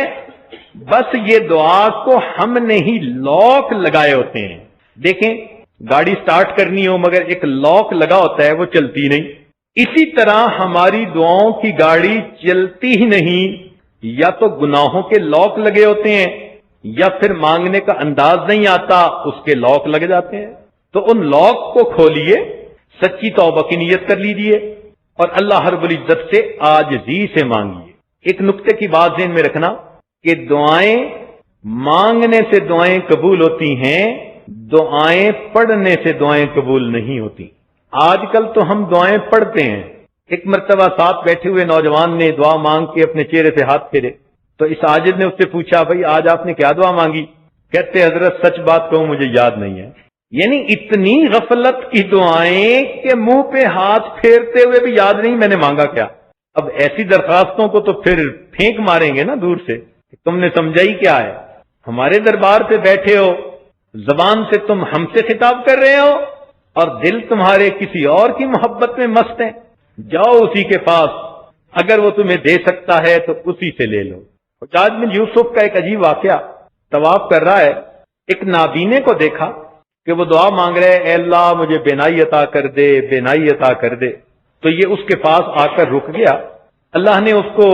بس یہ دعا کو ہم نے ہی لاک لگائے ہوتے ہیں. دیکھیں گاڑی سٹارٹ کرنی ہو مگر ایک لاک لگا ہوتا ہے، وہ چلتی نہیں. اسی طرح ہماری دعاؤں کی گاڑی چلتی ہی نہیں، یا تو گناہوں کے لاک لگے ہوتے ہیں یا پھر مانگنے کا انداز نہیں آتا، اس کے لاک لگ جاتے ہیں. تو ان لاک کو کھولیے، سچی توبہ کی نیت کر لیجئے اور اللہ رب العزت سے عاجزی سے مانگیے. ایک نقطے کی بات ذہن میں رکھنا کہ دعائیں مانگنے سے دعائیں قبول ہوتی ہیں، دعائیں پڑھنے سے دعائیں قبول نہیں ہوتی. آج کل تو ہم دعائیں پڑھتے ہیں. ایک مرتبہ ساتھ بیٹھے ہوئے نوجوان نے دعا مانگ کے اپنے چہرے سے ہاتھ پھیرے تو اس عاجز نے اس سے پوچھا، بھائی آج آپ نے کیا دعا مانگی؟ کہتے حضرت سچ بات کہوں مجھے یاد نہیں ہے. یعنی اتنی غفلت کی دعائیں کہ منہ پہ ہاتھ پھیرتے ہوئے بھی یاد نہیں میں نے مانگا کیا. اب ایسی درخواستوں کو تو پھر پھینک ماریں گے نا دور سے، تم نے سمجھا ہی کیا ہے. ہمارے دربار پہ بیٹھے ہو، زبان سے تم ہم سے خطاب کر رہے ہو اور دل تمہارے کسی اور کی محبت میں مست ہیں. جاؤ اسی کے پاس، اگر وہ تمہیں دے سکتا ہے تو اسی سے لے لو. حجاج بن یوسف کا ایک عجیب واقعہ، طواف کر رہا ہے، ایک نابینے کو دیکھا کہ وہ دعا مانگ رہے، اے اللہ مجھے بینائی عطا کر دے، بینائی عطا کر دے. تو یہ اس کے پاس آ کر رک گیا. اللہ نے اس کو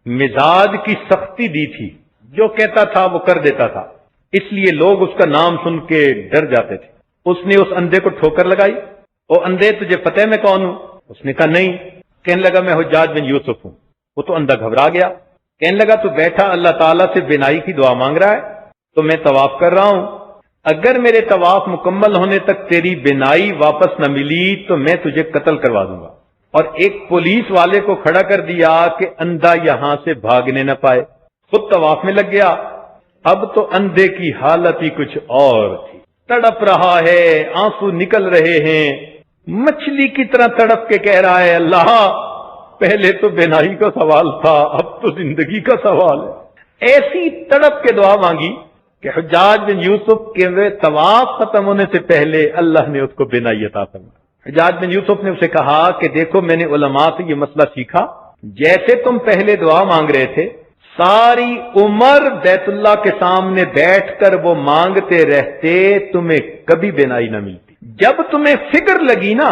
مزاج کی سختی دی تھی، جو کہتا تھا وہ کر دیتا تھا، اس لیے لوگ اس کا نام سن کے ڈر جاتے تھے. اس نے اس اندھے کو ٹھوکر لگائی، او اندھے تجھے پتہ ہے میں کون ہوں؟ اس نے کہا نہیں. کہنے لگا میں حجاج بن یوسف ہوں. وہ تو اندھا گھبرا گیا، کہنے لگا تو بیٹھا اللہ تعالیٰ سے بینائی کی دعا مانگ رہا ہے، تو میں طواف کر رہا ہوں، اگر میرے طواف مکمل ہونے تک تیری بینائی واپس نہ ملی تو میں تجھے قتل کروا دوں گا. اور ایک پولیس والے کو کھڑا کر دیا کہ اندھا یہاں سے بھاگنے نہ پائے. خود طواف میں لگ گیا. اب تو اندھے کی حالت ہی کچھ اور تھی، تڑپ رہا ہے، آنسو نکل رہے ہیں، مچھلی کی طرح تڑپ کے کہہ رہا ہے اللہ پہلے تو بینائی کا سوال تھا، اب تو زندگی کا سوال ہے. ایسی تڑپ کے دعا مانگی کہ حجاج بن یوسف کے طواف ختم ہونے سے پہلے اللہ نے اس کو بینائی عطا فرمائی. حجاج بن یوسف نے اسے کہا کہ دیکھو میں نے علماء سے یہ مسئلہ سیکھا، جیسے تم پہلے دعا مانگ رہے تھے ساری عمر بیت اللہ کے سامنے بیٹھ کر وہ مانگتے رہتے، تمہیں کبھی بینائی نہ ملتی. جب تمہیں فکر لگی نا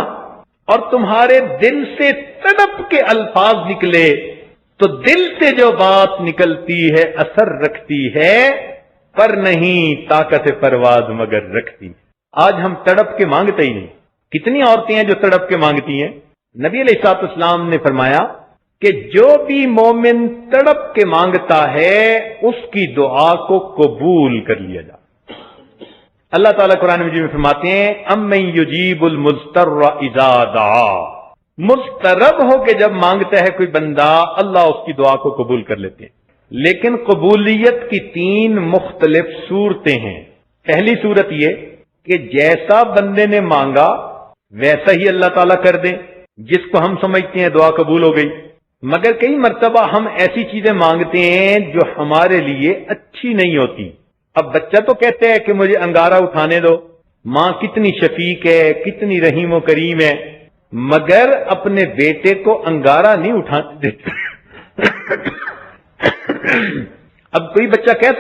اور تمہارے دل سے تڑپ کے الفاظ نکلے تو دل سے جو بات نکلتی ہے اثر رکھتی ہے، پر نہیں طاقت پرواز مگر رکھتی. آج ہم تڑپ کے مانگتے ہی نہیں. کتنی عورتیں ہیں جو تڑپ کے مانگتی ہیں. نبی علیہ الصلوۃ والسلام نے فرمایا کہ جو بھی مومن تڑپ کے مانگتا ہے اس کی دعا کو قبول کر لیا جائے. اللہ تعالیٰ قرآن مجید میں فرماتے ہیں امن یجیب المضطر اذا دعا، مضطرب ہو کے جب مانگتا ہے کوئی بندہ اللہ اس کی دعا کو قبول کر لیتے ہیں. لیکن قبولیت کی 3 مختلف صورتیں ہیں. پہلی صورت یہ کہ جیسا بندے نے مانگا ویسا ہی اللہ تعالیٰ کر دیں، جس کو ہم سمجھتے ہیں دعا قبول ہو گئی. مگر کئی مرتبہ ہم ایسی چیزیں مانگتے ہیں جو ہمارے لیے اچھی نہیں ہوتی. اب بچہ تو کہتے ہے کہ مجھے انگارہ اٹھانے دو، ماں کتنی شفیق ہے، کتنی رحیم و کریم ہے، مگر اپنے بیٹے کو انگارہ نہیں اٹھانے دیتے. اب کوئی بچہ کہتا